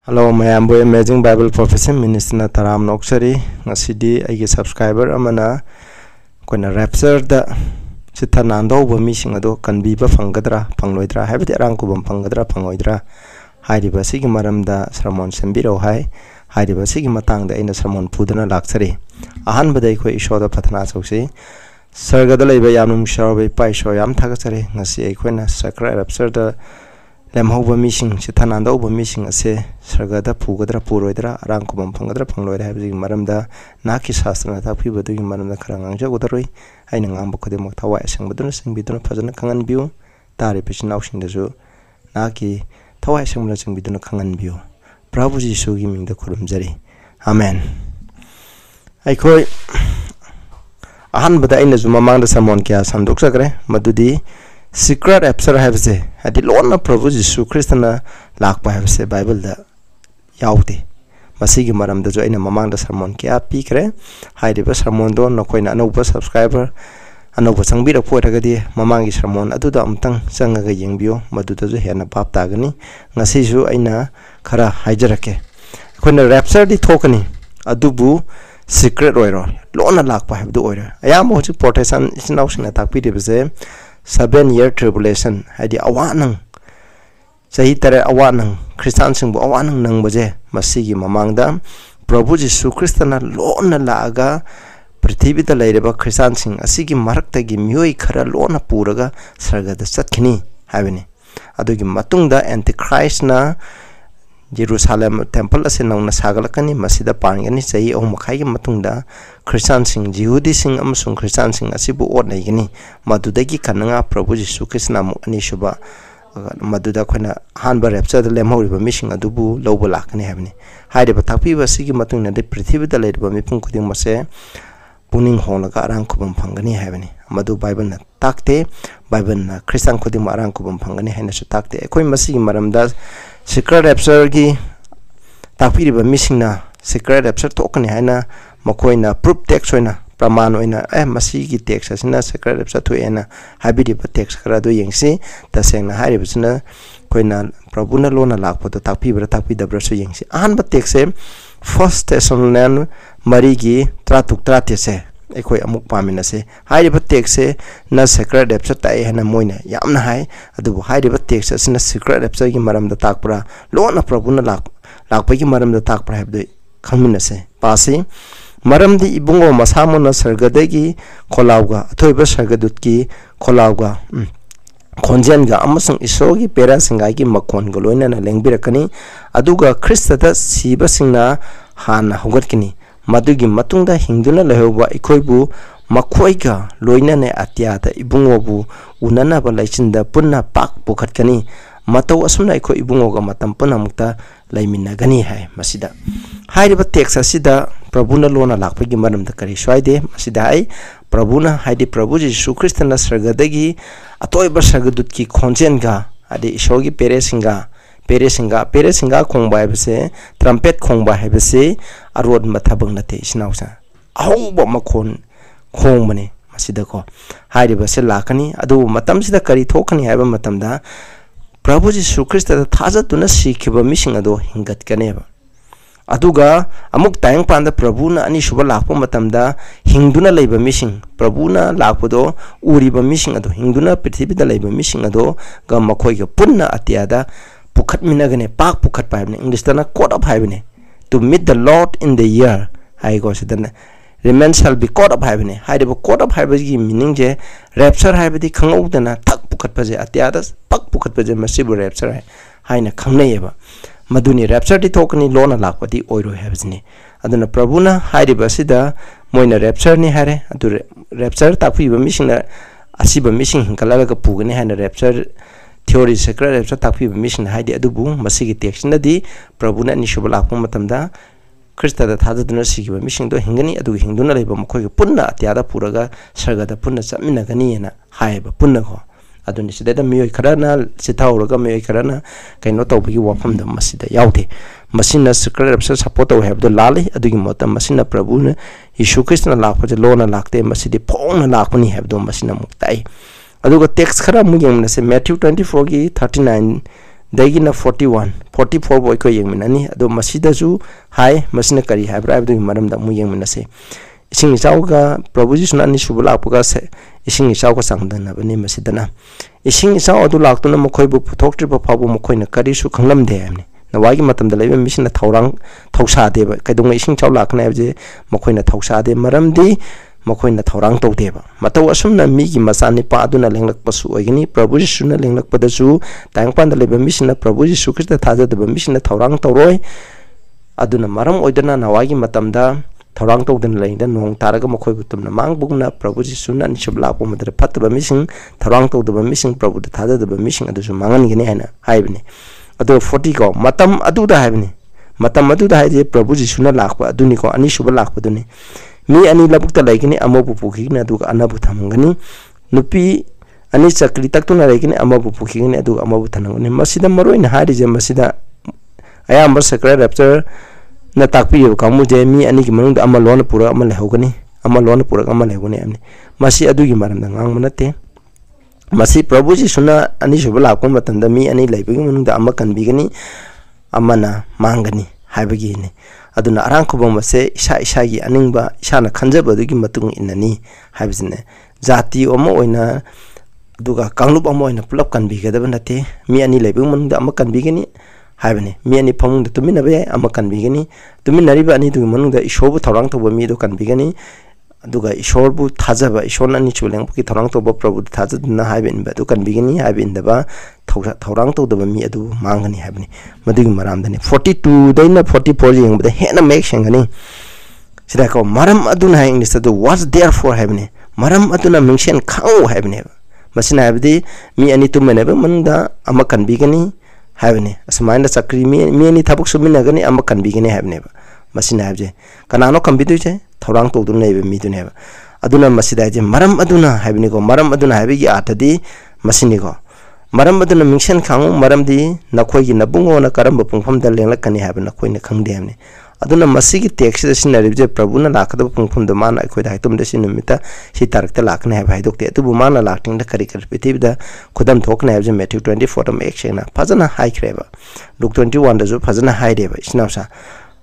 Hello, mayam boy Amazing Bible Prophecy Minister na taram noksari ngasidi aigi subscriber amana koina rapture da sithanando bo mising ado kanbiba phangadra phangloidra haibati arangku bam phangadra phangoidra hairiba sigi maramda sermon sembiro hai hairiba sigi matangda ina sermon pudana laksari ahan badai ko ishoda pathana chausi sargada leiba yamnum sharbe paisho yam thagachari ngasi aikoina sakra rapture da lemhoba mising sithanando bo mising ase sargada pugadra puroidra arangku bam phangadra phangloidra haibati maramda naki shastra ta phi badu maramda kharang ja udaroi aina ngam bokode mok thawai sang baduna sing biduna phajana khangan biu tari pichin ausing deju naki thawai sang bula sing biduna khangan biu prabhu jisu gi mingda khurumjari amen aikoi ahan bada ina zuma mangda samon kya sanduk sakre madudi secret rapture habse hadi lona prabhu jisu kristana lakpa habse bible da yaute masigi maram da jo ina mamang da sermon kya pikre haide ba sermon do nokoina anoba subscriber anoba sangbira poitagadi mamangi sermon adu da amtang sangaga yengbio madu da jo hena pap tagani ngasi ju aina khara haijarake koina rapture di thokani adubu secret oiro lona lakpa habdu oiro ayam hoji protection isnausna takpi debse 7-year tribulation hadi awanang sahi tare awanang Christian singbu awanang nang baje masigi mamangda Prabhu Jisu Kristana lona laaga prithvi da laireba Christian sing asigi marakta gi myoi khara lona puraga sargada chatkini habini adugi matungda antichrist na Jerusalem temple ase nongna sagalakani masida pangani sahi ohmakhai gi matungda Christian sing Jehudi sing amasung Christian sing asibu odnaigini madudagi kananga Prabhu Jisu Krishna mu ani shuba maduda khona hanba rapture da lemhoriba mishing adubu lobo lakani habni haide ba thakpi ba sigi matungna de prithvi da leiba mipung kuding mase puning holaga arang kubam phangani habni madu bible na takte bible na Christian kuding arang kubam phangani haina su takte ekoi masigi maramda secret rapture gi takpi ba mishing na secret rapture tokani haina makoina proof text hoina praman hoina masigi text asina secret rapture thoena habidi ba text khara do yengsi tasengna hari bisna koina prabhuna lona lakpo to takpi bra takpi dabra so yengsi an ba text se first Thessalonians marigi tratuk trate se ekoi amuk pamina se hari ba text se na secret rapture tai hana moina yamna hai adu hari ba text asina secret rapture gi maram da takpra lona prabhuna lakpa gi maram da takpra habdo khamina se pasi maram di ibungo masamona sargadagi kolauga athoiba sargadutki kolauga khonjenga amasung isogi pera singai gi makhon goloina na lengbirakani aduga kristada siba singna hana hogatkini madugi matungda hingduna lehoba ikoibu makhoiga loina ne atyada ibungobu unana ba laichinda punna pak pokhatkani matau asumna iko ibungoga matam puna mukta laimina gani hai masida hairiba text asida prabhuna lona lakpagi maramda kari swaide masida hai prabhuna haidi Prabhu Jisu Kristana sargadagi atoiba sargadutki khonjenga adi isogi peresinga khongba habse trumpet khongba habse arod mathabang nate isnausa ahongba makhon khongbane masida ko hairiba se lakani adu matam sida kari thokani haiba matamda Prabhu Jisu Krista thajatuna sikhiba mising ado hingatkaneba aduga amuk tayang panda Prabhuna ani shuba lakpa matamda hingduna leiba mising Prabhuna lakpado uriba mising ado hingduna prithibida leiba mising ado ga makhoiga punna atyada pukhat minagane pak pukhat paibne English tana caught up haibne to meet the Lord in the year hai go sidana remain shall be caught up haibne haideba caught up haibagi meaning je rapture haibadi khangudana thak pukhat paje atyada pak pukhat paje masibu rapture hai haina khangnayeba maduni rapture di thokani lona lakpati oiro habsni aduna Prabhuna hairiba sida moina rapture ni hare adu rapture takpi ba missing asiba missing hinkalaga pugani haina rapture theory secret rapture takpi ba missing haidi adubu masigi text na di Prabhuna ni shubal lakpa matamda Krista da thadaduna sigiba missing do hingani adu hingduna leiba makhoi punna atyada puraga sargada punna chamina gani na haiba punna ko aduni sida miyoi kharana sithauraga miyoi kharana kaino tawbigi wafam da masida yaute masina secret rapture support to have the lali adugi mota masina Prabhuna Yesu Krishna lakpa lona lakte masidi phongna lakpani have do masina muktai aduga text khara muyeng na se Matthew 24 gi 39 ꯗꯒꯤꯅ 41 44 ꯕꯣꯏ ꯀꯣ ꯌꯦꯡꯃꯤꯟꯅꯅꯤ ꯑꯗꯣ ꯃꯁꯤꯗꯁꯨ ꯍꯥꯏ ꯃꯁꯤꯅ ꯀꯔꯤ ꯍꯥꯏꯕ꯭ꯔꯥ ꯍꯥꯏꯕꯗꯨꯒꯤ ꯃꯔꯝꯗ ꯑꯃꯨꯛ ꯌꯦꯡꯃꯤꯟꯅꯁꯦ इसिंग इचाउगा प्रभु जिसुना अनि सुबु लाकपुगा से इसिंग इचाउगा चांगदनबनि मसिदना इसिंग इचाउ अदु लाक्तुना मखोइबु पुथोक्त्रिबा फाबु मखोइना करिसु खंगलमदे हामनि नवागी मतमदा लेबे मिसिना थौरांग थौसादेबा कइदोंग इसिंग चाउ लाकना हाबजे मखोइना थौसादे मरमदि मखोइना थौरांग तौदेबा मतौ असुमना मिगी मसानि पा अदुना लेंगलकपसु ओइगनि प्रभु जिसुना लेंगलकपदसु तांगपांदा लेबे मिसिना प्रभु जिसु ख्रिस्ट थाजदबा मिसिना थौरांग तौरोय अदुना मरम ओइदना नवागी मतमदा थौरांग तौदन लेंदा नोंग तारगा मखोइबु तुमना मांगबुगना प्रभु जिसुना निसुब लापो मदर फतबा मिसिंग थौरांग तौदबा मिसिंग प्रभु द थाजदबा मिसिंग अदुसु मांगनगिने हायना हाइबनि अदो 40 को मतम अदुदा हाइबनि मतम अदुदा हाइजे प्रभु जिसुना लाकपा अदुनि को अनिसुब लाकपदुनि मी अनि लबुक्ता लाइकनि अमबु पुखिगनि अदुगा अनबु थमंगनि नुपी अनि चक्री तक्तुना लाइकनि अमबु पुखिगनि अदुगा अमबु थनंगनि मसिदा मरोइना हारिजे मसिदा अयाम्बर सक्रा रैप्चर न ताकपियो कामुजे मी अनि कि मनुंग अमा लोन पुरा अमा लेहोगनि अमा लोन पुरा अमा लेहोगनि आमनि मसि अदुगी मरमदा ngang मनते मसि प्रभु जी सुना अनि सुब लाको मतंदा मी अनि लेबगी मनुंग अमा कनबिगनि अमना मांगनि हाइबगी ने अदुना अरांग खुबम मसे इसा इसागी अनिंगबा इसाना खंजबदुगी मतुंग इननी हाइबजने जाति ओमा ओइना दुगा कांगलुप अमा ओइना पुलप कनबिगदब नते मी अनि लेबगी मनुंग अमा कनबिगनि हाइबने मी अनि फमुंग तुमिनबे अमा कनबिगनि तुमिनरिबा अनि दुग मनुंग इशोबु थौरांग तोबा मी दो कनबिगनि दुगा इशोरबु थाजबा इशोर अनि चुलेंगबुकी थौरांग तोबा प्रभु थाजदना हाइबेनबा दु कनबिगनि हाइबेनदबा थौरांग तोदबा मी अदु मांगनि हाइबनि मदुगी मरामदनि 42 दैना 44 येंगबदा हेना मेक सेंगनि सिदा को मरम अदुना इंग्लिश दु वाज देयर फॉर हाइबनि मरम अदुना मिंशन खाउ हाइबनि मसिना हाइबदि मी अनि तुमनेबा मनुंगदा अमा कनबिगनि हाइबने असमाइना चक्री मी अनि थबक सुमिनगनि अमा कनबिगनि हाइबनेबा मसिना हाइबजे कनानो कंबिदुजे थौरांग तौदुन लेबे मीदुनेबा अदुना मसिदाजे मरम अदुना हाइबनिको मरम अदुना हाइबगी आथदि मसिनिको मरम अदुना मिंशन खांगु मरमदि नखोइगी नबुंगोना करम पुंगफम द लेंगलकनि हाइब नखोइना खंगदे हाइबने अदुना मसिगी टेक्स्ट सिनरिबजे प्रभुना लाखदब पुंगफम द मान अखोइदा हाइतुम द सिनुमिता सि तारकता लाखने हाइब हाइदोक्ते अदुबु माना लाक्टिंग द करि करि पृथ्वीदा खुदम थोकने हाइबजे मैथ्यू 24 द एक्सेना फजना हाइख्रेबा लुक 21 दजु फजना हाइदेबा इस्नाउसा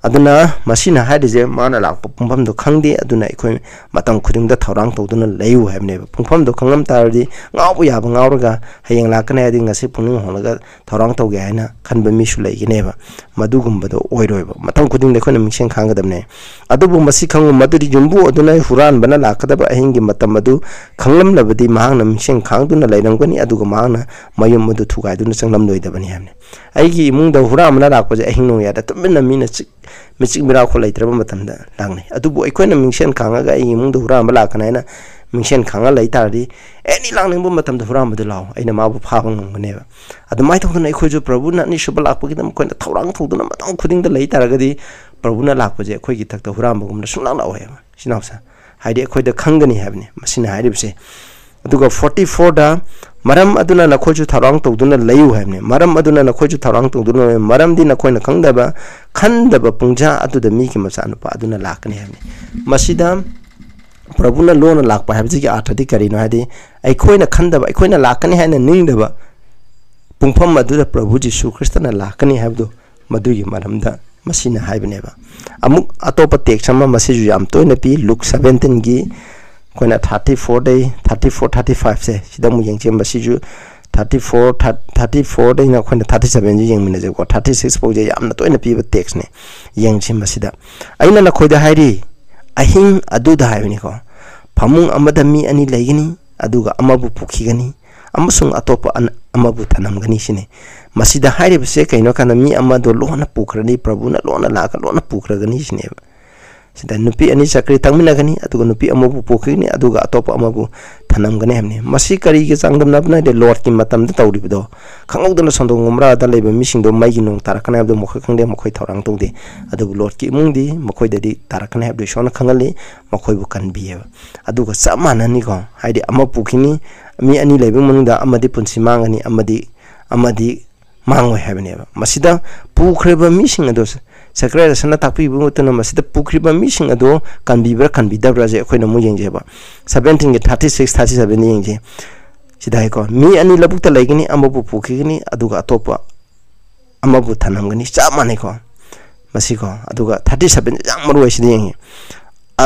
अदुना मसिना हाइदिजे माना लाप पुंगफम दो खंगदे अदुना इखोइ मतम खुदिंग द थौरांग तौदुना लेयु हाइबने पुंगफम दो खंगम तारदि गावबु याबा गावरगा हयेंग लाकने आदि ngasi पुंगिंग होलगा थौरांग तौगे हाइना खनबा मिसु लेगिनेबा मदुगुंबदो ओइरोइबा मतम खुदिंग देखोना मिंसें खांगदबने अदुबु मसि खंगु मदुरि जुंबु अदुना हुरान बना लाकदबा अहिंगी मतम मदु खंगलम लबदि मांगना मिंसें खांगदुना लेरंगनी अदुगा मांगना मयम मदु थुगाइदुना चंगलम लोइदबनि हाइबने आइगी इमुंग द हुरा मना लाकपजे अहिंग नो यादा तुमिना मीना मिचिक मिरा खो लेत्रब मतमदा लांगने अदुबु अखोइना मिंसेन खांगागा इमुंग द हुरा मला लाकनाइना मिंसेन खांगा लैतारदि एनी लांगनिंबु मतमदा हुरा मदु लाव आइना माबु फाबा ngमनेबा अदुमाइ तौदुना अखोइजु प्रभुना नि सुब लाकपगिदम कोइना थौरांग थौदुना मतम खुदिंग द लैतारगदि प्रभुना लाकपजे अखोइगी थक्ता हुरा मगुमना सुंलां लावहेबा सिनावसा हाइदि अखोइदा खंगनी हाबने मसिना हाइरिबसे अदुगा 44 दा मरम अदुना नखोइजु थौरांग तौदुना लैयु हाबने मरम अदुना नखोइजु थौरांग तौदुना मरमदि नखोइना खंगदबा खंदबा पुंजा अदुदा मीकी मचानुपा अदुना लाकनी हाबने मसिदा प्रभुना लोन लाकपा हाबजिगी आर्थदि करिनो हादि अखोइना खंदबा अखोइना लाकनी हाइना निंगदबा पुंगफम अदुदा प्रभु जिसु ख्रिस्टना लाकनी हाबदो मदुगी मरमदा मसिना हाइबनेबा अमुक अतोपा टेक्स्ट अमा मसिजु याम तोइना पि लुक 17 गी कोइना 34 दे 34 35 से सिदमु यंगचे मसिजु 34 दे ना कोइना 37 जी यंगमिना जे को 36 पौजे यामना तोइना पिबा टेक्स्ट ने यंगचे मसिदा अइना ना खोइदा हाइरी अहिंग अदुदा हाइबनि को फमुंग अमदा मी अनि लैगनि अदुगा अमबु पुखिगनि अमसुंग अतोपा अमबु थनमगनि सिने मसिदा हाइरिबसे कइनो काना मी अमदो लोना पुखरनि प्रभुना लोना लाका लोना पुखरगनि सिने सिदा नुपी अनि चक्री तंगमिनगनि अदुगा नुपी अमबु पुखिगनि अदुगा अतोपा अमबु थनमगनि हमने मसि करिगे चांगदमनाबना दे लॉर्ड की मतम द तौरिबदो खंगौदना संदोंगमरा द लेबे मिसिंदो माइगी नोंग तारकना हबदो मखै खंदे मखै थौरांग तौदे अदुबु लॉर्ड की मुंगदि मखैददि तारकना हबदो सोना खंगलि मखैबु कनबियेबा अदुगा समाननि को हाइदि अमा पुखिनि मी अनि लेबे मनुदा अमदि पुनसि मांगनि अमदि मांगो हाबनेबा मसिदा पुख्रेबा मिसिंग अदो सक्रेर सना ताकपिबु मतना मसिदा पुख्रिबा मिसिंग अदो कनबिब्रा कनबिदब्रा जे अखोइना मु यंगजेबा 17 के 36 37 नि यंगजे सिदाइ को मी अनि लबुक्ता लैगनि अमबु पुखिगनि अदुगा अतोपा amabu thanamgani cha mane ko masiko aduga 37 jang maru aisi yengi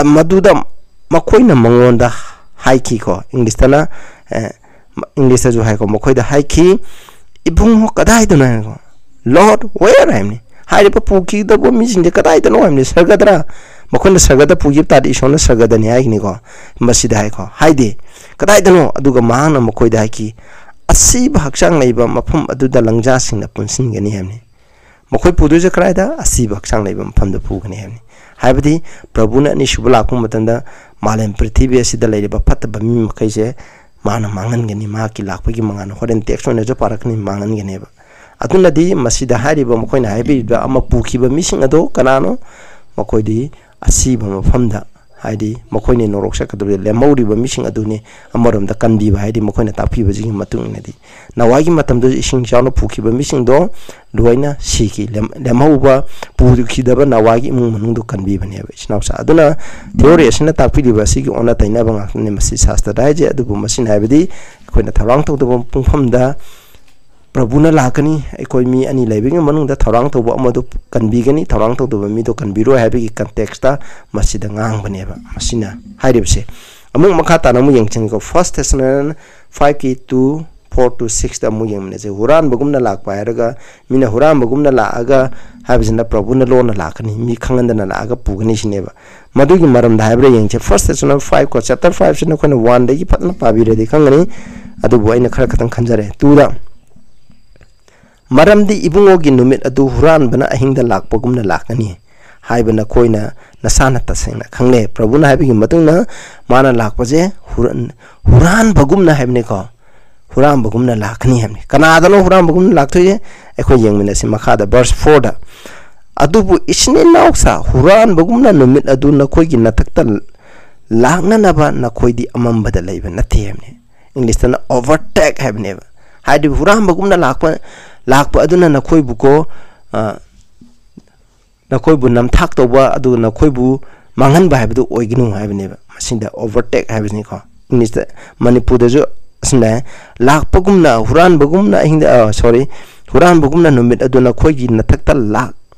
maduda makoina mangonda haiki ko English tana English ta jo hai ko makoida haiki ibung kadai dona ko Lord where am ni hai pa puki da bo mi jing ka dai da no am ni sargadra makhon sargada puki ta di shona sargada ni ai ni ko masida hai ko hai de ka dai da no aduga ma na makhoi da ki asi ba hakchang nei ba mafam adu da langja sing na punsin gani ham ni makhoi pudu je krai da asi ba hakchang nei ba mafam da pu gani ham ni hai badi prabhu na ni shubala ku matanda malem prithvi asi da lai ba phat ba mi makai je mana mangan gani ma ki lak pa gi mangan horen text on jo parak ni mangan gani ba aduna di masida hari ba makhoi na hai bi ba ama puki ba mising ado kanano makhoi di asi ba mafamda haidi makhoi ni norok sa kadure le mauri ba mising aduni amarom da kanbi ba haidi makhoi na tapi ba jing matung na di nawagi matam do ising jano puki ba mising do duaina siki le mau ba pu ki da ba nawagi mung manung do kanbi ba ne ba snaw sa aduna theory asina tapi di ba siki ona taina ba ngak ne masi sastra dai je adu bu masin haibadi khoi na tharang to do pungpham da Prabhuna lakani ekoi mi ani leibing manung da thorang to bo amadu kanbi gani thorang to do mi do kanbiro habi ki context ta masida ngang bane ba masina hairibse amung makha ta namu yengching ko first Thessalonians 5 ki 2 4 to 6 da mu yeng ne je huran bagum na lak pa raga mina huran bagum na la aga habisna Prabhuna lo na lakani mi khangan da na la aga pugani sine ba madu ki maram da habre yengche first Thessalonians 5 ko chapter 5 sine ko 1 da ki patna pabi re de khangani adu boy na khara khatang khanjare 2 da maramdi ibungogi numit adu huran bana ahingda lakpagumna lakani haibana koina nasana tasengna khangle prabhuna haibigi matungna mana lakpaje huran bagumna haibne ko huran bagumna lakani haibne kanadano huran bagumna laktoye ekho yengmina si makhada verse 4 da adubu isne nauksa huran bagumna numit adu nakoigi natakta lakna naba nakoidi amambada leiba nathi haibne English tana overtake haibne haidi huran bagumna lakpa aduna nakhoi buko nakhoi bu namthak toba adu nakhoi bu mangan ba haibdu oiginu haibne ba masinda overtake haibni ko English da Manipur da jo asna lakpa gumna huran bagumna hinda sorry huran bagumna numit adu nakhoi gi nathakta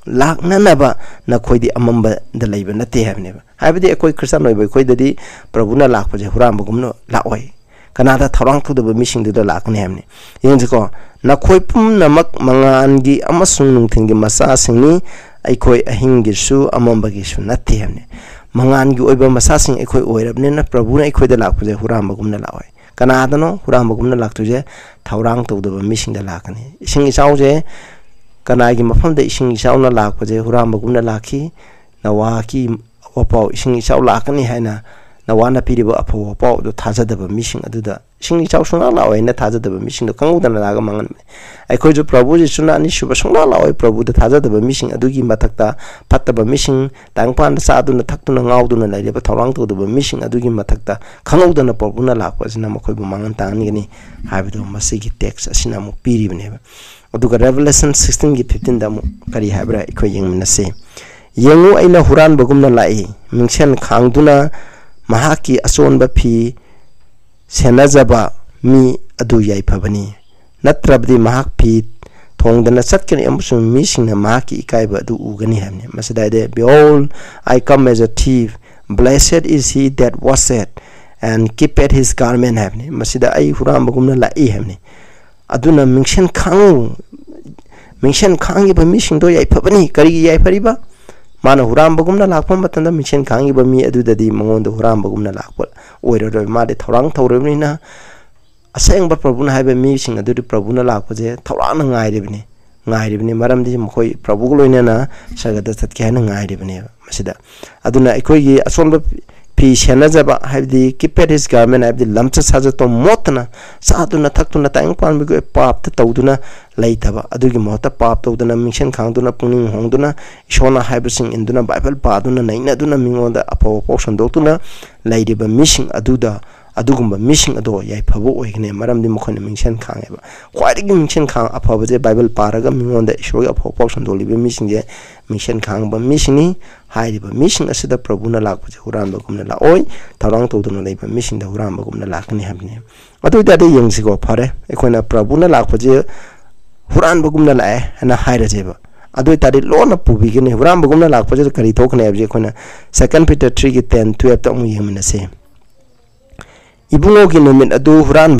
lak na ba nakhoi di amamba da leiba nate haibne ba haibdi ekoi christian oi ba koi dadi prabhuna lakpa je huran bagumna la oi kanada thorang thu da missing da lakne hamne yeng ko na khoi pum namak mangan gi amasung nung thing gi masa singni ai khoi ahing gi su amamba gi su nathi hamne mangan gi oiba masa sing ai khoi oirabne na prabhu na ai khoi da lakpu je huram bagum na lawai kanada no huram bagum na laktu je thorang thu da missing da lakne ising isau je kana gi mafam da ising isau na lakpu je huram bagum na lakhi na wa ki opau ising isau lakani haina nawana piriba apho pau do thaja da missing aduda singni chaw suna la oi na thaja da missing do kangu da na ga mangan ai khoi jo prabhu ji suna ni shuba suna la oi prabhu da thaja da missing adugi mathakta phatta ba missing tangpan sa adu na thaktu na ngau du na lai ba thorang to da missing adugi mathakta kangu da na prabhu na la pa sina ma khoi bu mangan ta ni ni habi do masigi text asina mu piri bne ba aduga Revelation 16 gi 15 da mu kari habra khoi yeng na se yengu aina huran bagum na lai mingchen khangduna mahaki ason ba phi senajaba mi adu yai phabani natrabdi mahak phi thongdana satkani amusung mi singna mahaki ikai ba adu ugani hamne masada de behold I come as a thief blessed is he that washeth and keepeth his garment hamne masida ai huram bagumna la I hamne aduna mingchen khangi ba mi singdo yai phabani kari yai phariba mana huram bagumna lakpa matanda mission khangi ba mi adu dadi mangon do huram bagumna lakpa oiro ro ma de thorang thoremni na aseng ba prabhuna haiba mi sing adu di prabhuna lakpa je thorana ngai ribni maram di mkhoi prabhu loina na sagada tat kya na ngai ribni masida aduna ekoi gi ason ba pi sena jaba haibdi keepeth his garment haibdi lamcha saja to motna sa aduna thakuna tang pan bi go pap ta tawduna laitaba adugi mota pap tawduna mission khangduna puning hongduna ishona haibsing induna bible paduna naina duna mingonda apo option doktuna laidiba missing aduda adugumba missing ado yai phabo oigne maramdi mokhone mission khangeba khwaidigi mission khang aphaba je bible paraga mingonda ishori apo option dolibe missing je mission khang ba missing ni hairiba mission asida prabhuna lakpa je huram bagumna la oi tharang tawduna leiba mission da huram bagumna lakni habne adu da de yengsi go phare ekhoina prabhuna lakpa je huran bagumna lae hana haira jeba adu tari lona pubigini huran bagumna lakpa je kari thokne abje khona second Peter 3 ki 10 12 ta mu yemna se ibungo ki numit adu huran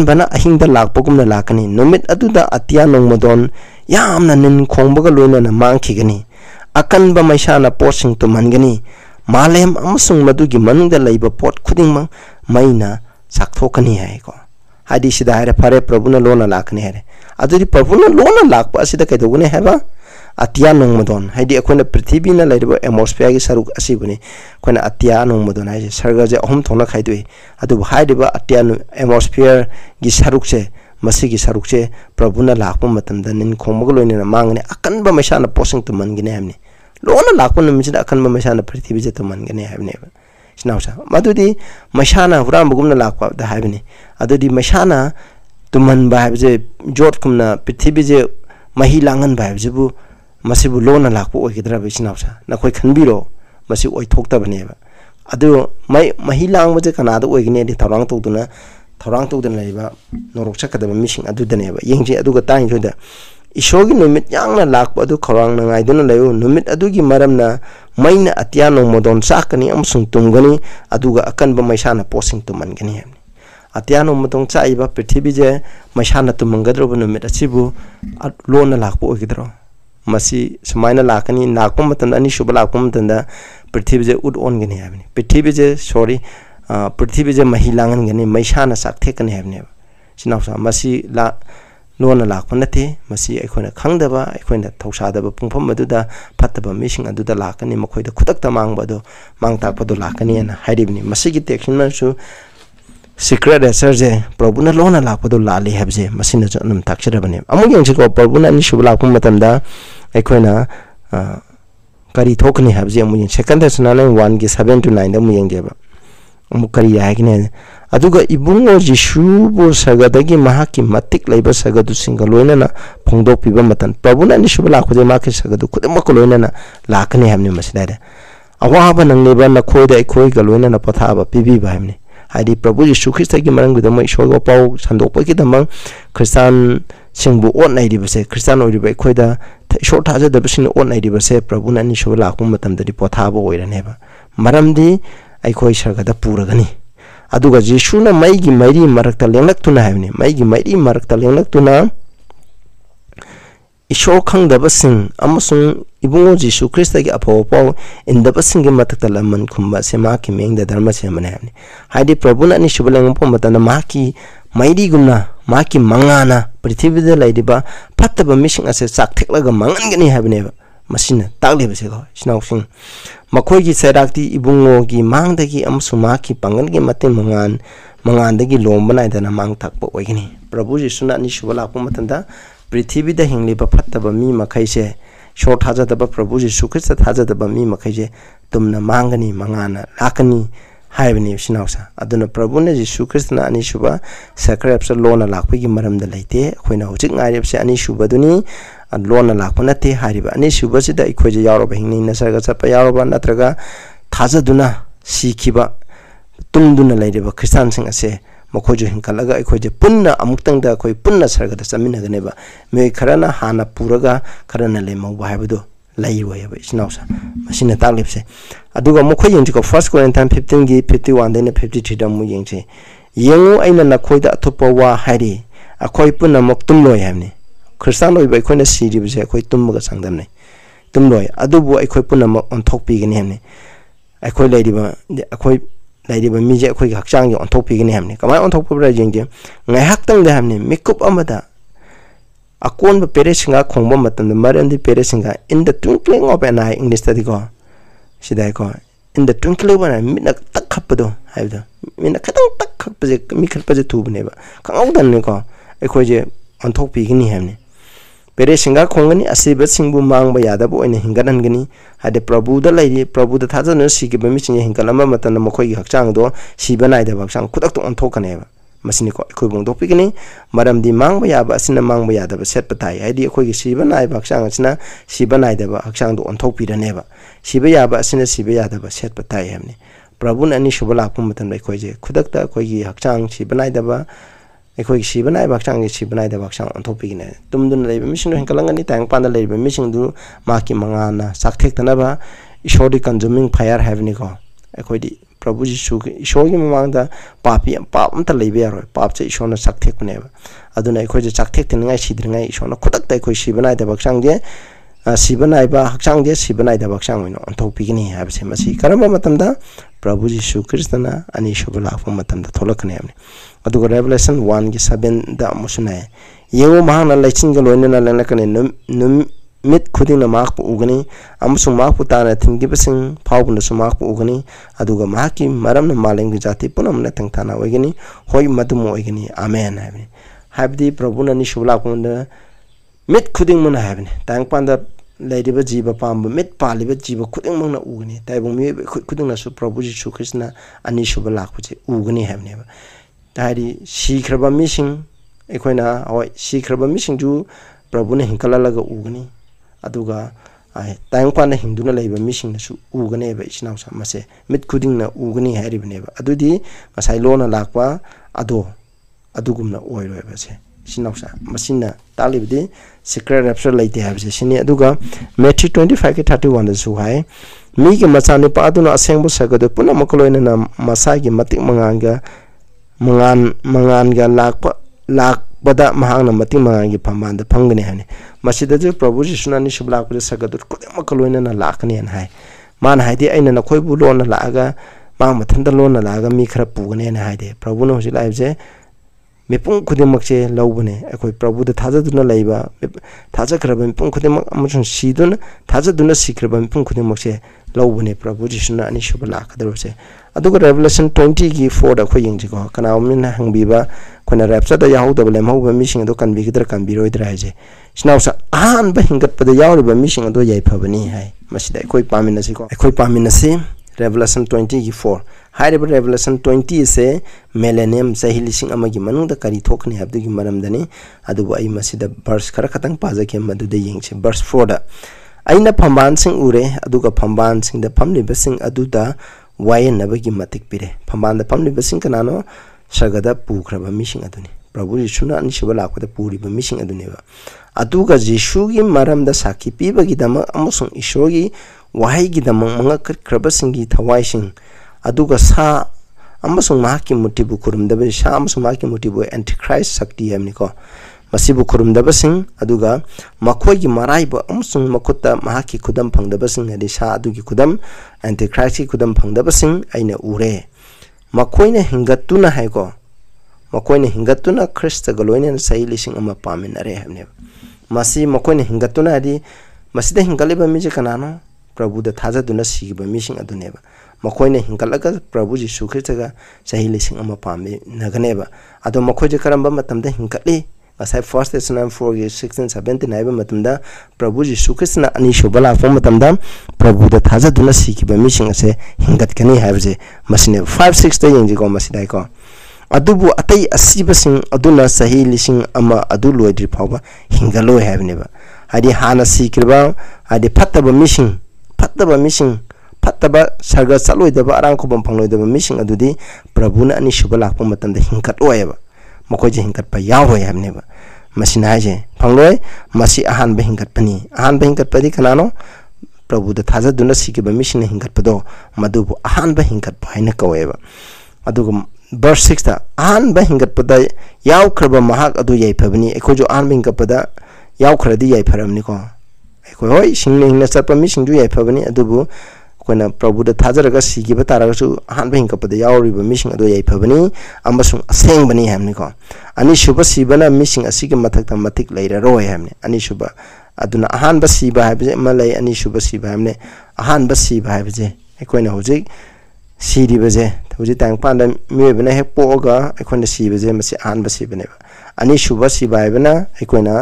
bana ahing da lakpa gumna lakani numit adu da atia nong modon yamna nin khongbaga loina na mangkhigani akan ba maisana posing to mangani malem amasung madugi manungda laiba pot khuding mang maina sakthokani hai ko hadi sida hare phare prabhuna lona lakni hare aduri prabhuna lona lakpa asida kaidogune heba atia nong modon hadi akhona prithvi na laiba atmosphere gi saruk asibuni khona atia nong modon hai sarga je ahum thona khaidui adu haidiba atia atmosphere gi saruk se masi gi saruk se prabhuna lakpa matamda nin khomog loina mangne akan ba maisana posing to mangine hamni lona lakpa numisida akan ba maisana prithvi je to mangane hamne Sinausa madudi maisana huram bugumna lakpa da habini adudi maisana tuman ba habje jot kumna prithvi je mahi langan ba habje bu masibu lona lakpa oigidra be sinausa nakoi khanbiro masi oi thokta bane ba adu mahi lang je kana da oigine di tharang toduna laiba norok chakada mishing adu dane ba yengje adu ga taing joda ishogi numit yangna lakpa adu khawang na ngai duna layu numit adu gi maramna maina atia no modon sakani amsung tumgani aduga akan ba maisana posing tumangani hamni atia no modon chaiba prithvi je maisana tumangadro numit achibu lona lakpa ogidro masi sumaina lakani nakpa matan ani shubha lakpa matan prithvi je ud on gani hamni prithvi je mahilangan gani maisana sakthek kani hamni sinausa masi la lona lakpa nate masi akhona khangdaba akhona thausadaba pungpham maduda phattaba mishing aduda lakani makhoida khutakta mangba do mangtakpa do lakani na hairibni masi gi tection mansu secret research prabhuna lona lakpa do lali habje masina janam takshirabane amung yangse ko prabhuna ni shubha lakpa matamda akhona kari thokni habje amung second sunana 1 gi 7 to 9 da mu yangjeba amuk kari yagine aduga ibungo jishu bo sagadagi mahaki matik laiba sagadu singaloina na phongdok piba matan prabhuna ni shubha lakpa je maki sagadu khudama ko loina na lakani hamni masidada awaba nangleba na khoida ikhoi galoina na pathaba pibi ba hamni hadi prabhu Yeshu Christa gi marang gudama ishorgo pau sandokpa ki damang Christian singbu on naidi base Christian ori ba khoida short haja da bisin on naidi base prabhuna ni shubha lakpa matam dadi pathaba oiraneba maramdi aikhoi sargada puragani aduga Yeshu na maigi mairi marakta lenglaktuna habni maigi mairi marakta lenglaktuna ishor khangdaba sing amasung ibungo Yeshu Christa gi apaw paw indaba sing gi matakta laman khumba sema ki mengda dharma semane habni haidi prabhuna ni shubhalang pom matana maki mairi gumna maki mangana prithvi da laidiba phattaba mishing ase saktheklaga mangangani habni masina tagle base ko sinausing makhoi gi serakti ibungo gi mangdagi amsuma ki pangan gi mate mangandagi lombana dana mang takpa oigini prabhu Yesuna ni shubha lakpa matanda prithvi da hingliba phattaba mi makhaise short hajadaba prabhu Yeshu Christa hajadaba mi makhaise tumna mangani mangana lakani haibani sinausa aduna prabhu na Yeshu Christa na ani shubha sakrapsa lona lakpa gi maramda laite khoina hojik ngairepse ani shubha duni lona lakpa nate hariba ani shubha sida ikhoje yaroba hingni nasarga chapa yaroba natraga thajaduna sikhiba tumduna lairiba Christian sing ase makhoju hinkalaga ikhoje punna amuktangda khoi punna sargada chaminaganeba me kharana hana puraga kharana lemauba haibado laiwayaba sinausa masina taklipse aduga mokhoi yengji ko 1 Corinthians 15 gi 51 dena 53 da mu yengje yengu aina nakhoida athopa wa hairi akhoi punna moktumloi hamni Christian oi bai khoina siri bse akhoi tummaga sangdamne tumloi adubu akhoi punna onthokpi gani hamni akhoi laidiba mije akhoi hakchang gi onthokpi gani hamni kamai onthokpra jengje ngai haktang da hamni mikup amada akon ba peresinga khongba matam marandi peresinga in the twinkling of an eye English study ko sidai ko in the twinkling of an eye mina tak khapdo haibda mina khatang tak khapje mi khatpaje tubne ba kangaudan ne ko ekhoje onthokpi gani hamni peresinga khongani asiba singbu mangba yadaba oina hinganan gani hade prabhu da lairi prabhu da thajana sigi ba mi singe hingalama matana makhoi hakchang do sibanai da bakchang kudak to onthokane ba masini ko khoi bong doppi gani maramdi mangba yaba asina mangba yadaba set patai haidi khoi gi sibanai bakchang asina sibanai da ba hakchang do onthokpi rane ba siba yaba asina siba yadaba set patai hamni prabhu na ani shubha lakpa matam lai khoi je kudak ta khoi gi hakchang sibanai da ba ꯑꯩꯈꯣꯏꯒꯤ ꯁꯤꯕ ꯅꯥꯏꯕ ꯍꯛꯆꯥꯡꯒꯤ ꯁꯤꯕ ꯅꯥꯏꯗꯕ ꯍꯛꯆꯥꯡ ꯑꯣꯟꯊꯣꯛꯄꯤꯒꯅꯤ ꯇꯨꯝꯗꯨꯅ ꯂꯩꯕ ꯃꯤꯁꯤꯡꯗꯨ ꯍꯦꯟꯀꯠꯂꯝꯒꯅꯤ ꯇꯥꯏꯕꯪꯄꯥꯟꯗ ꯂꯩꯔꯤꯕ ꯃꯤꯁꯤꯡꯗꯨ ꯃꯍꯥꯛꯀꯤ ꯃꯉꯥꯜꯅ ꯆꯥꯛꯊꯦꯛꯇꯅꯕ ꯏꯁꯣꯔꯗꯤ ꯀꯟꯖꯨꯃꯤꯡ ꯐꯥꯌꯔ ꯍꯥꯏꯕꯅꯤꯀꯣ ꯑꯩꯈꯣꯏꯗꯤ ꯄ꯭ꯔꯚꯨ ꯖꯤꯁꯨ ꯏꯁꯣꯔꯒꯤ ꯃꯃꯥꯡꯗ ꯄꯥꯞ ꯑꯝꯇ ꯂꯩꯕ ꯌꯥꯔꯣꯏ ꯄꯥꯞꯁꯦ ꯏꯁꯣꯔꯅ ꯆꯥꯛꯊꯦꯛꯄꯅꯦꯕ ꯑꯗꯨꯅ ꯑꯩꯈꯣꯏꯁꯦ ꯆꯥꯛꯊꯦꯛꯇꯅꯤꯡꯉꯥꯏ ꯁꯤꯗ꯭ꯔꯤꯉꯥꯏ ꯏꯁꯣꯔꯅ ꯈꯨꯗꯛꯇ ꯑꯩꯈꯣꯏ ꯁꯤꯕ ꯅꯥꯏꯗꯕ ꯍꯛꯆꯥꯡꯁꯦ ꯁꯤꯕ ꯅꯥꯏꯕ ꯍꯛꯆꯥꯡꯁꯦ ꯁꯤꯕ ꯅꯥꯏꯗꯕ ꯍꯛꯆꯥꯡ ꯑꯣꯏꯅ ꯑꯣꯟꯊꯣꯛꯄꯤꯒꯅꯤ ꯍꯥꯏꯕꯁꯦ ꯃꯁꯤ ꯀꯔꯝꯕ ꯃꯇꯝꯗ ꯄ꯭ꯔꯚꯨ ꯖꯤꯁꯨ ꯈ꯭ꯔꯤꯁꯇꯅ ꯑꯅꯤꯁꯨꯕ ꯂꯥꯛꯄ ꯃꯇꯝꯗ ꯊꯣꯛꯂꯛꯀꯅꯤ ꯍꯥꯏꯕꯅꯤ ꯑꯗꯨꯒ ꯔꯦꯚꯦꯂꯦꯁꯟ 1:7ꯗ ꯑꯃꯨꯛꯁꯨ ꯅꯥꯏ ꯌꯦꯡꯉꯨ ꯃꯍꯥꯛꯅ ꯂꯩꯆꯤꯟꯒ ꯂꯣꯏꯅꯅ ꯂꯪꯂꯛꯀꯅꯤ ꯅꯨꯃꯤꯠ ꯈꯨꯗꯤꯡꯅ ꯃꯍꯥꯛꯄꯨ ꯎꯒꯅꯤ ꯑꯃꯁꯨꯡ ꯃꯍꯥꯛꯄꯨ ꯇꯥꯅ ꯊꯤꯡꯈꯤꯕꯁꯤꯡ ꯐꯥꯎꯕꯅꯁꯨ ꯃꯍꯥꯛꯄꯨ ꯎꯒꯅꯤ ꯑꯗꯨꯒ ꯃꯍꯥꯛꯀꯤ ꯃꯔꯝꯅ ꯃꯥꯂꯦꯝꯒꯤ ꯖꯥꯇꯤ ꯄꯨꯝꯅꯃꯛꯅ ꯇꯪꯊꯥꯅ ꯑꯣꯏꯒꯅꯤ ꯍꯣꯏ ꯃꯗꯨꯃ ꯑꯣꯏꯒꯅꯤ ꯑꯃꯦꯟ ꯍꯥꯏꯕꯅꯤ ꯍꯥꯏꯕꯗꯤ ꯄ꯭ꯔꯚꯨꯅ ꯑꯅꯤꯁꯨꯕ ꯂꯥꯛꯄ ꯃꯇꯝꯗ ꯃꯤꯠ ꯈꯨꯗꯤꯡꯃꯛꯅ ꯍꯥꯏꯕꯅꯤ ꯇꯥꯏꯕꯪꯄꯥꯟꯗ ꯂꯩꯔꯤꯕ ꯖꯤꯕ ꯄꯥꯟꯕ ꯃꯤꯠ ꯄꯥꯜꯂꯤꯕ ꯖꯤꯕ ꯈꯨꯗꯤꯡꯃꯛꯅ ꯎꯒꯅꯤ ꯇꯥꯏꯕꯪ ꯃꯤꯑꯣꯏꯕ ꯈꯨꯗꯤꯡꯅꯁꯨ ꯄ꯭ꯔꯚꯨ ꯖꯤꯁꯨ ꯈ꯭ꯔꯤꯁꯇꯅ ꯑꯅꯤꯁꯨꯕ ꯂꯥꯛꯄꯁꯦ ꯎꯒꯅꯤ ꯍꯥꯏꯕꯅꯦꯕ ꯍꯥꯏꯗꯤ ꯁꯤꯈ꯭ꯔꯕ ꯃꯤꯁꯤꯡ ꯑꯩꯈꯣꯏꯅ ꯍꯣꯏ ꯁꯤꯈ꯭ꯔꯕ ꯃꯤꯁꯤꯡꯁꯨ ꯄ꯭ꯔꯚꯨꯅ ꯍꯤꯡꯀꯠꯍꯜꯂꯒ ꯎꯒꯅꯤ ꯑꯗꯨꯒ ꯇꯥꯏꯕꯪꯄꯥꯟꯗ ꯍꯤꯡꯗꯨꯅ ꯂꯩꯕ ꯃꯤꯁꯤꯡꯅꯁꯨ ꯎꯒꯅꯦꯕ ꯏꯆꯤꯟ ꯏꯅꯥꯎꯁꯥ ꯃꯁꯦ ꯃꯤꯠ ꯈꯨꯗꯤꯡꯅ ꯎꯒꯅꯤ ꯍꯥꯏꯔꯤꯕꯅꯦꯕ ꯑꯗꯨꯗꯤ ꯉꯁꯥꯏ ꯂꯣꯟꯅ ꯂꯥꯛꯄ ꯑꯗꯨꯒꯨꯝꯅ ꯑꯣꯏꯔꯣꯏꯕꯁꯦ इसी नौसा मसीना तालिबदी सिक्रेट रेप्चर लेते हैं बिसे सिनी अदुगा मैथ्यू 25 के 31 दसु हाय मी के मचाने पादुना असेंबु सगदु पुना मकलोइना ना मसागी मतिक मंगानगा लाकपदा महांगना मतिक मंगागी फमांद फंगने हने मसीदजु प्रभु जिसुना नि सुबलाकु सगदु कुदे मकलोइना ना लाकने हन हाय मान हायदि अइना नखोइबु लोन लागा मा मथंद लोन लागा मी खरा पुगने हन हायदे प्रभु न होसि लाइबजे मिपुंग खुदिमकसे लौबने अखोय प्रभुद थाजदुना लैबा थाजखरब मिपुंग खुदिमक अमसुं सीदुना थाजदुना सिखरब मिपुंग खुदिमकसे लौबने प्रभु जिसुना अनि शुभ लाखदरसे अदुगा रेवलेशन 20 की 4 दा खोय यंजिको कनावमिना हंगबीबा खोना रेप्चर दा याहुदब लेमहौबा मिसिंग दो कनबिगदर कनबिरोइदरा हायजे स्नाउसा आहान बा हिंगतपदा यावरिबा मिसिंग दो याइफबनी हाय मसिदा अखोय पामिनसिको अखोय पामिनसि रेवलेशन 20 की 4 हाइरेब रेवलेशन 20 से मिलेनियम सही लिसिंग अमगी मनुंग दा करी थोकने हबदुगी मरमदनी अदुबु अई मसिदा वर्स खरा खतंग पाजके मदुदे यंगसे वर्स 4 दा अइना फंबान सिंग उरे अदुगा फंबान सिंग दा फमलिबा सिंग अदुदा वायनबगी मतिक पिरे फंबान दा फमलिबा सिंग कनानो सरगदा पुखरबा मिसिंग अदुनी प्रभु यीशुना अनिशिबा लाकदा पुरिबा मिसिंग अदुनेबा अदुगा यीशुगी मरमदा साखी पिबगी दमा अमसुंग ईश्वरगी वाहैगी दमा मंगखरबसिंगी थवाइसिंग अदुगा सा अमसुंग माकी मुटिबु खुरुमदबे सा अमसुंग माकी मुटिबु एंटीक्राइस्ट शक्ति हमनिको मसिबु खुरुमदबसिंग अदुगा मखोइगी मराइबा अमसुंग मखुत्ता माकी खुदम फंगदबसिंग हदि सा अदुगी खुदम एंटीक्राइस्ट की खुदम फंगदबसिंग अइना उरे मखोइने हिंगत्तुना हाइको मखोइने हिंगत्तुना ख्रिस्टगा लोइने सही लिसिंग अमा पामिनरे हमने मसी मखोइने हिंगत्तुना हदि मसिदा हिंगलिबा मिजे कनानो प्रभुदा थाजदुना सिगिबा मिसिंग अदुनेबा मखोइने हिंगलगा प्रभु जीसु ख्रिस्टगा सही लिसिंग अमा पामे नगनेबा अदो मखोइजे करंबा मतमदा हिंगली असै फर्स्ट Thessalonians 4:16-17 नाइबा मतमदा प्रभु जीसु ख्रिस्टना अनिशुबा लाफा मतमदा प्रभुदा थाजदुना सिगिबा मिसिंग असे हिंगतकनी हाबजे मसिने 5-6 दा यंजिको मसिदाइको अदुबु अतै असिबसिंग अदुना सही लिसिंग अमा अदु लोइद्रि फावबा हिंगलोय हाबनेबा हादि हाना सिकिरबा हादि फत्तबा मिसिंग फत्तबा सरग चलोइदबा अरांखोबम फंगलोइदबा मिसिंग अदुदि प्रभुना अनिशुबा लाखपा मतमदा हिंगतलोयबा मखोइजे हिंगतपा यावय हाबनेबा मसिना हाइजे फंगलोय मसि अहानबा हिंगतपदि कनानो प्रभुदा थाजदुना सिकिबा मिसिंग हिंगतपदो मदुबु अहानबा हिंगतपा हाइना कवयबा अदुगा verse 6 दा अहानबा हिंगतपदा यावखरबा महाक अदु याइफबनी एखोजो अहानबा हिंगतपदा यावखरदि याइफरमनिको एखो होय सिंगने हिंगना चतपा मिसिंजु याइफबनी अदुबु कोना प्रभुदा थाजरगा सिगिबा तारगसु अहानबा हिंगतपदा यावरिबा मिसिंग अदु याइफबनी अमसुंग असेंगबनी हामनिको अनिशुबा सिबना मिसिंग असिगे मथकता मतिक लैररोय हामने अनिशुबा अदुना अहानबा सिबा हाबजे मलै अनिशुबा सिबा हामने अहानबा सिबा हाबजे एकोइना होजिक सिरिबजे होजि तांगपान मियबना हे पोगा एकोइना सिबजे मसि अहानबा सिबनेबा अनिशुबा सिबा हाबना एकोइना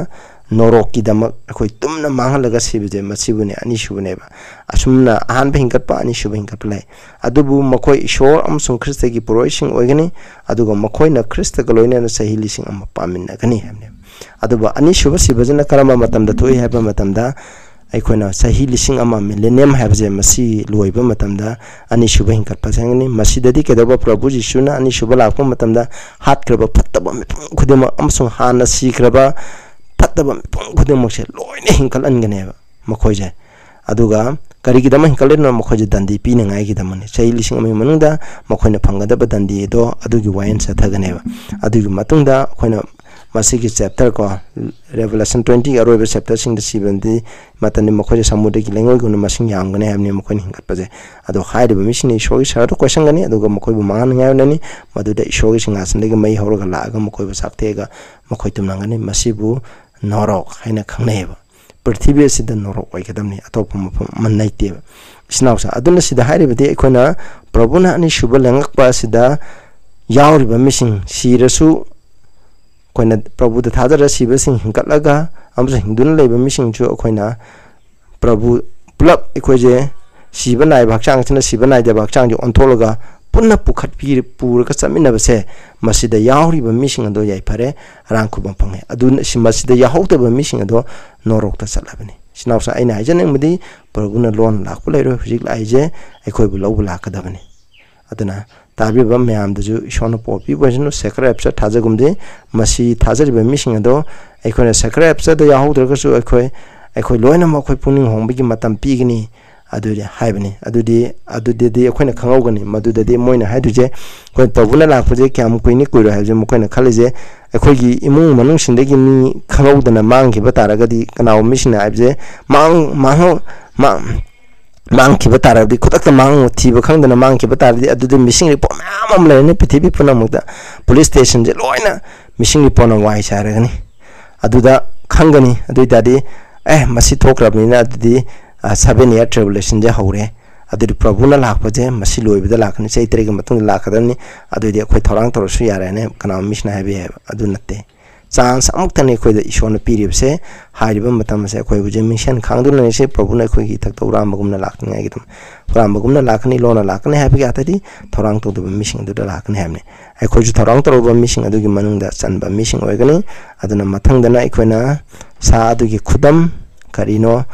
नोरोकी दमक अखोइ तुमना मांगलगा सिबजे मसिबुने अनिशुबनेबा असुमना अहानबा हिंगतपा अनिशुबा हिंगतपलै अदुबु मखोइ ईश्वर अमसुंग ख्रिस्टगी पुरोइसिंग ओइगनी अदुगा मखोइना ख्रिस्टगा लोइना सही लिसिंग अमा पामिनगनी हमने अदुबा अनिशुबा सिबजना करमा मतमदा थोइ हाबा मतमदा ꯑꯩꯈꯣꯏꯅ ꯆꯍꯤ ꯂꯤꯁꯤꯡ ꯑꯃ ꯃꯤꯂꯦꯅꯤꯌꯝ ꯍꯥꯏꯕꯁꯦ ꯃꯁꯤ ꯂꯣꯏꯕ ꯃꯇꯝꯗ ꯑꯅꯤꯁꯨꯕ ꯍꯤꯡꯀꯠꯄ ꯆꯪꯒꯅꯤ ꯃꯁꯤꯗꯗꯤ ꯀꯩꯗꯧꯕ ꯄ꯭ꯔꯚꯨ ꯖꯤꯁꯨꯅ ꯑꯅꯤꯁꯨꯕ ꯂꯥꯛꯄ ꯃꯇꯝꯗ ꯍꯥꯠꯈ꯭ꯔꯕ ꯐꯠꯇꯕ ꯃꯤꯄꯨꯝ ꯈꯨꯗꯤꯡꯃꯛ ꯑꯃꯁꯨꯡ ꯍꯥꯟꯅ ꯁꯤꯈ꯭ꯔꯕ ꯐꯠꯇꯕ ꯃꯤꯄꯨꯝ ꯈꯨꯗꯤꯡꯃꯛꯁꯦ ꯂꯣꯏꯅ ꯍꯤꯡꯀꯠꯍꯟꯒꯅꯦꯕ ꯃꯈꯣꯏꯁꯦ ꯑꯗꯨꯒ ꯀꯔꯤꯒꯤꯗꯃꯛ ꯍꯤꯡꯀꯠꯂꯤꯅꯣ ꯃꯈꯣꯏꯁꯦ ꯗꯟꯗꯤ ꯄꯤꯅꯉꯥꯏꯒꯤꯗꯃꯛꯅꯤ ꯆꯍꯤ ꯂꯤꯁꯤꯡ ꯑꯃꯒꯤ ꯃꯅꯨꯡꯗ ꯃꯈꯣꯏꯅ ꯐꯪꯒꯗꯕ ꯗꯟꯗꯤꯗꯣ ꯑꯗꯨꯒꯤ ꯋꯥꯌꯦꯜ ꯆꯠꯊꯒꯅꯦꯕ ꯑꯗꯨꯒꯤ ꯃꯇꯨꯡꯗ ꯑꯩꯈꯣꯏꯅ ꯃꯁꯤꯒꯤ ꯆꯦꯞꯇꯔ ꯀꯣ ꯔꯦꯚꯦꯂꯦꯁꯟ 20 ꯑꯔꯣꯏꯕ ꯆꯦꯞꯇꯔꯁꯤꯡꯗ ꯁꯤꯕꯗꯤ ꯃꯇꯝꯗꯤ ꯃꯈꯣꯏꯁꯦ ꯁꯃꯨꯗ꯭ꯔꯒꯤ ꯂꯩꯉꯣꯏꯒꯨꯝꯅ ꯃꯁꯤꯡ ꯌꯥꯝꯒꯅꯤ ꯍꯥꯏꯕꯅꯤ ꯃꯈꯣꯏꯅ ꯍꯤꯡꯒꯠꯄꯁꯦ ꯑꯗꯣ ꯍꯥꯏꯔꯤꯕ ꯃꯤꯁꯤꯡꯅ ꯏꯁꯣꯔꯒꯤ ꯁꯔꯗ ꯀꯣꯏꯁꯟꯒꯅꯤ ꯑꯗꯨꯒ ꯃꯈꯣꯏꯕꯨ ꯃꯥꯡꯍꯟꯅꯤꯡꯉꯥꯏ ꯑꯣꯏꯅꯅꯤ ꯃꯗꯨꯗ ꯏꯁꯣꯔꯒꯤ ꯁꯤꯡꯍꯥꯁꯟꯗꯒꯤ ꯃꯩ ꯍꯧꯔꯒ ꯂꯥꯛꯑꯒ ꯃꯈꯣꯏꯕꯨ ꯆꯥꯛꯊꯦꯛꯑꯒ ꯃꯈꯣꯏ ꯇꯨꯝꯅꯒꯅꯤ ꯃꯁꯤꯕꯨ ꯅꯣꯔꯣꯛ ꯍꯥꯏꯅ ꯈꯪꯅꯩꯌꯦꯕ ꯄ꯭ꯔꯤꯊꯤꯕꯤ ꯑꯁꯤꯗ ꯅꯣꯔꯣꯛ ꯑꯣꯏꯒꯗꯕꯅꯤ ꯑꯇꯣꯞꯄ ꯃꯐꯝ ꯑꯃ ꯂꯩꯇꯦꯕ ꯏꯁꯅꯥꯎꯁꯥ ꯑꯗꯨꯅ ꯁꯤꯗ ꯍꯥꯏꯔꯤꯕꯗꯤ ꯑꯩꯈꯣꯏꯅ ꯄ꯭ꯔꯚꯨꯅ ꯑꯅꯤꯁꯨꯕ ꯂꯦꯡꯉꯛꯄ ꯑꯁꯤꯗ ꯌꯥꯎꯔꯤꯕ ꯃꯤꯁꯤꯡ ꯁꯤꯔꯁꯨ ꯑꯩꯈꯣꯏꯅ ꯄ꯭ꯔꯚꯨꯗ ꯊꯥꯖꯔ ꯁꯤꯕꯁꯤꯡ ꯍꯤꯡꯀꯠꯂꯒ ꯑꯃꯁꯨꯡ ꯍꯤꯡꯗꯨꯅ ꯂꯩꯕ ꯃꯤꯁꯤꯡꯁꯨ ꯑꯩꯈꯣꯏꯅ ꯄ꯭ꯔꯚꯨ ꯄꯨꯂꯞ ꯑꯩꯈꯣꯏꯁꯦ ꯁꯤꯕ ꯅꯥꯏꯕ ꯍꯛꯆꯥꯡꯁꯤꯅ ꯁꯤꯕ ꯅꯥꯏꯗꯕ ꯍꯛꯆꯥꯡꯁꯦ ꯑꯣꯟꯊꯣꯛꯂꯒ ꯄꯨꯟꯅ ꯄꯨꯔꯒ ꯆꯠꯃꯤꯟꯅꯕꯁꯦ ꯃꯁꯤꯗ ꯌꯥꯎꯔꯤꯕ ꯃꯤꯁꯤꯡ ꯑꯗꯣ ꯌꯥꯏꯐꯔꯦ ꯑꯔꯥꯡ ꯈꯨꯕꯝ ꯐꯪꯉꯦ ꯑꯗꯨꯅ ꯃꯁꯤꯗ ꯌꯥꯎꯍꯧꯗꯕ ꯃꯤꯁꯤꯡ ꯑꯗꯣ ꯅꯣꯔꯣꯛꯇ ꯆꯠꯂꯕꯅꯤ ꯁꯤꯅꯥꯎꯁꯥ ꯑꯩꯅ ꯍꯥꯏꯖꯅꯤꯡꯕꯗꯤ ꯄ꯭ꯔꯚꯨꯅ ꯂꯣꯟ ꯂꯥꯛꯄ ꯂꯩꯔꯣꯏ ꯍꯧꯖꯤꯛ ꯂꯥꯛꯏꯁꯦ ꯑꯩꯈꯣꯏꯕꯨ ꯂꯧꯕ ꯂꯥꯛꯀꯗꯕꯅꯤ ꯑꯗꯨꯅ ꯇꯥꯕꯤꯕ ꯃꯌꯥꯝꯗꯁꯨ ꯏꯁꯣꯔꯅ ꯄꯥꯎ ꯄꯤꯕ ꯑꯣꯏꯁꯅꯨ ꯁꯦꯀ꯭ꯔꯦꯠ ꯑꯦꯞꯁꯇ ꯊꯥꯖꯒꯨꯝꯖꯦ ꯃꯁꯤ ꯊꯥꯖꯔꯤꯕ ꯃꯤꯁꯤꯡ ꯑꯗꯣ ꯑꯩꯈꯣꯏꯅ ꯁꯦꯀ꯭ꯔꯦꯠ ꯑꯦꯞꯁꯇ ꯌꯥꯎꯍꯧꯗ꯭ꯔꯒꯁꯨ ꯑꯩꯈꯣꯏ ꯂꯣꯏꯅꯃꯛ ꯑꯩꯈꯣꯏ ꯄꯨꯛꯅꯤꯡ ꯍꯣꯡꯕꯒꯤ ꯃꯇꯝ ꯄꯤꯒꯅꯤ ꯑꯗꯨꯗꯤ ꯍꯥꯏꯕꯅꯤ ꯑꯗꯨꯗꯗꯤ ꯑꯩꯈꯣꯏꯅ ꯈꯪꯍꯧꯒꯅꯤ ꯃꯗꯨꯗꯗꯤ ꯃꯣꯏꯅ ꯍꯥꯏꯗꯣꯏꯁꯦ ꯑꯩꯈꯣꯏ ꯄ꯭ꯔꯚꯨꯅ ꯂꯥꯛꯄꯁꯦ ꯀꯌꯥꯝ ꯀꯨꯏꯔꯣꯏ ꯍꯥꯏꯕꯁꯦ ꯃꯈꯣꯏꯅ ꯈꯜꯂꯤꯁꯦ ꯑꯩꯈꯣꯏꯒꯤ ꯏꯃꯨꯡ ꯃꯅꯨꯡꯁꯤꯡꯗꯒꯤ ꯃꯤ ꯈꯪꯍꯧꯗꯅ ꯃꯥꯡꯈꯤꯕ ꯇꯥꯔꯒꯗꯤ ꯀꯅꯥꯒꯨꯝꯕ ꯃꯤꯁꯤꯡꯅ ꯍꯥꯏꯕꯁꯦ ꯃꯥꯡꯈꯤꯕ ꯇꯥꯔꯕꯗꯤ ꯈꯨꯗꯛꯇ ꯊꯤꯕ ꯈꯪꯗꯅ ꯃꯥꯡꯈꯤꯕ ꯇꯥꯔꯗꯤ ꯑꯗꯨꯗꯤ ꯃꯤꯁꯤꯡ ꯔꯤꯄꯣꯔꯠ ꯃꯌꯥꯝ ꯑꯃ ꯂꯩꯔꯅꯤ ꯄ꯭ꯔꯤꯊꯤꯕꯤ ꯄꯨꯝꯅꯃꯛꯇ ꯄꯨꯂꯤꯁ ꯁ꯭ꯇꯦꯁꯟꯁꯦ ꯂꯣꯏꯅ ꯃꯤꯁꯤꯡ ꯔꯤꯄꯣꯔꯠꯅ ꯋꯥꯏ ꯆꯥꯏꯔꯒꯅꯤ ꯑꯗꯨꯗ ꯈꯪꯒꯅꯤ ꯑꯗꯨ ꯑꯣꯏꯇꯥꯔꯗꯤ ꯃꯁꯤ ꯊꯣꯛꯈ꯭ꯔꯕꯅꯤꯅ ꯑꯗꯨꯗꯤ 7 year tribulationꯁꯦ ꯍꯧꯔꯦ ꯑꯗꯨꯗꯤ ꯄ꯭ꯔꯚꯨꯅ ꯂꯥꯛꯄꯁꯦ ꯃꯁꯤ ꯂꯣꯏꯕꯗ ꯂꯥꯛꯀꯅꯤ ꯆꯍꯤ 3ꯒꯤ ꯃꯇꯨꯡꯗ ꯂꯥꯛꯀꯗꯕꯅꯤ ꯑꯗꯨꯗꯤ ꯑꯩꯈꯣꯏ ꯊꯧꯔꯥꯡ ꯇꯧꯔꯁꯨ ꯌꯥꯔꯦꯅꯦ ꯀꯅꯥꯒꯨꯝꯕ ꯃꯤꯁꯤꯅ ꯍꯥꯏꯕ ꯌꯥꯏꯕ ꯑꯗꯨ ꯅꯠꯇꯦ ꯆꯥꯟꯁ ꯑꯃꯨꯛꯇꯅꯤ ꯑꯩꯈꯣꯏꯗ ꯏꯁꯣꯔꯅ ꯄꯤꯔꯤꯕꯁꯦ ꯍꯥꯏꯔꯤꯕ ꯃꯇꯝ ꯑꯁꯦ ꯑꯩꯈꯣꯏ ꯍꯧꯖꯤꯛ ꯃꯤꯡꯁꯦꯟ ꯈꯥꯡꯗꯨꯅ ꯂꯩꯔꯤꯁꯦ ꯄ꯭ꯔꯚꯨꯅ ꯑꯩꯈꯣꯏꯒꯤ ꯏꯊꯛꯇ ꯍꯨꯔꯥꯟꯕꯒꯨꯝꯅ ꯂꯥꯛꯅꯤꯡꯉꯥꯏꯒꯤꯗꯃꯛ ꯍꯨꯔꯥꯟꯕꯒꯨꯝꯅ ꯂꯥꯛꯀꯅꯤ ꯂꯣꯟꯅ ꯂꯥꯛꯀꯅꯤ ꯍꯥꯏꯕꯒꯤ ꯑꯥꯊꯗꯤ ꯊꯧꯔꯥꯡ ꯇꯧꯗꯕ ꯃꯤꯁꯤꯡ ꯑꯗꯨꯗ ꯂꯥꯛꯀꯅꯤ ꯍꯥꯏꯕꯅꯤ ꯑꯩꯈꯣꯏꯁꯨ ꯊꯧꯔꯥꯡ ꯇꯧꯔꯕ ꯃꯤꯁꯤꯡ ꯑꯗꯨꯒꯤ ꯃꯅꯨꯡꯗ ꯆꯟꯕ ꯃꯤꯁꯤꯡ ꯑꯣꯏꯒꯅꯤ ꯑꯗꯨꯅ ꯃꯊꯪꯗꯅ ꯑꯩꯈꯣꯏꯅ ꯁꯥ ꯑꯗꯨꯒꯤ ꯈꯨꯗꯝ ꯀꯔꯤꯅꯣ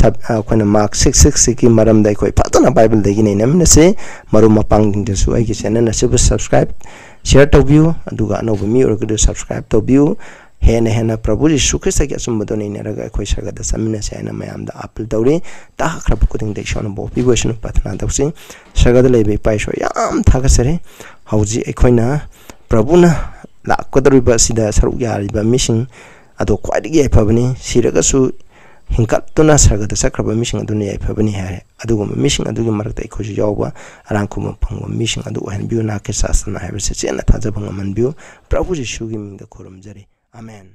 ꯑꯩꯈꯣꯏꯅ ꯃꯥꯔꯛ 6:6ꯒꯤ ꯃꯔꯝꯗ ꯑꯩꯈꯣꯏ ꯐꯖꯅ ꯕꯥꯏꯕꯜꯗꯒꯤ ꯅꯩꯅꯃꯤꯟꯅꯁꯤ ꯃꯔꯨꯞ ꯃꯄꯥꯡꯁꯤꯡꯗꯁꯨ ꯑꯩꯒꯤ ꯆꯦꯅꯦꯜ ꯑꯁꯤꯕꯨ ꯁꯕꯁꯀ꯭ꯔꯥꯏꯕ ꯁꯤꯌꯔ ꯇꯧꯕꯤꯌꯨ ꯑꯗꯨꯒ ꯑꯅꯧꯕ ꯃꯤ ꯑꯣꯏꯔꯒꯗꯤ ꯁꯕꯁꯀ꯭ꯔꯥꯏꯕ ꯇꯧꯕꯤꯌꯨ ꯍꯦꯟꯅ ꯄ꯭ꯔꯚꯨ ꯌꯤꯁꯨ ꯈ꯭ꯔꯤꯁꯇꯒꯤ ꯑꯆꯨꯝꯕꯗꯣ ꯅꯩꯅꯔꯒ ꯑꯩꯈꯣꯏ ꯁꯔꯒꯗ ꯆꯠꯃꯤꯟꯅꯁꯤ ꯍꯥꯏꯅ ꯃꯌꯥꯝꯗ ꯑꯄꯤꯜ ꯇꯧꯔꯤ ꯇꯥꯈ꯭ꯔꯕ ꯈꯨꯗꯤꯡꯗ ꯏꯁꯣꯔꯅ ꯕꯣꯔ ꯄꯤꯕ ꯑꯣꯏꯁꯅꯨ ꯄ꯭ꯔꯥꯊꯅꯥ ꯇꯧꯁꯤ ꯁꯔꯒꯗ ꯂꯩꯕ ꯏꯄꯥ ꯏꯁꯣꯔ ꯌꯥꯝ ꯊꯥꯒꯠꯆꯔꯤ ꯍꯧꯖꯤꯛ ꯑꯩꯈꯣꯏꯅ ꯄ꯭ꯔꯚꯨꯅ ꯂꯥꯛꯀꯗꯧꯔꯤꯕ ꯑꯁꯤꯗ ꯁꯔꯨꯛ ꯌꯥꯔꯤꯕ ꯃꯤꯁꯤꯡ ꯑꯗꯣ ꯈ꯭ꯋꯥꯏꯗꯒꯤ ꯌꯥꯏꯐꯕꯅꯤ ꯁꯤꯔꯒꯁꯨ ꯍꯤꯡꯀꯠꯇꯨꯅ ꯁꯔꯒꯗ ꯆꯠꯈ꯭ꯔꯕ ꯃꯤꯁꯤꯡ ꯑꯗꯨꯅ ꯌꯥꯏꯐꯕꯅꯤ ꯍꯥꯏꯔꯦ ꯑꯗꯨꯒꯨꯝꯕ ꯃꯤꯁꯤꯡ ꯑꯗꯨꯒꯤ ꯃꯔꯛꯇ ꯑꯩꯈꯣꯏꯁꯨ ꯌꯥꯎꯕ ꯑꯔꯥꯡ ꯈꯨꯕꯝ ꯐꯪꯕ ꯃꯤꯁꯤꯡ ꯑꯗꯨ ꯑꯣꯏꯍꯟꯕꯤꯌꯨ ꯅꯍꯥꯛꯀꯤ ꯁꯥꯁꯇ꯭ꯔꯅ ꯍꯥꯏꯕꯁꯤ ꯆꯦꯠꯅ ꯊꯥꯖꯕ ꯉꯝꯍꯟꯕꯤꯌꯨ ꯄ꯭ꯔꯚꯨ ꯌꯤꯁꯨꯒꯤ ꯃꯤꯡꯗ ꯈꯨꯔꯨꯝꯖꯔꯤ ꯑꯃꯦꯟ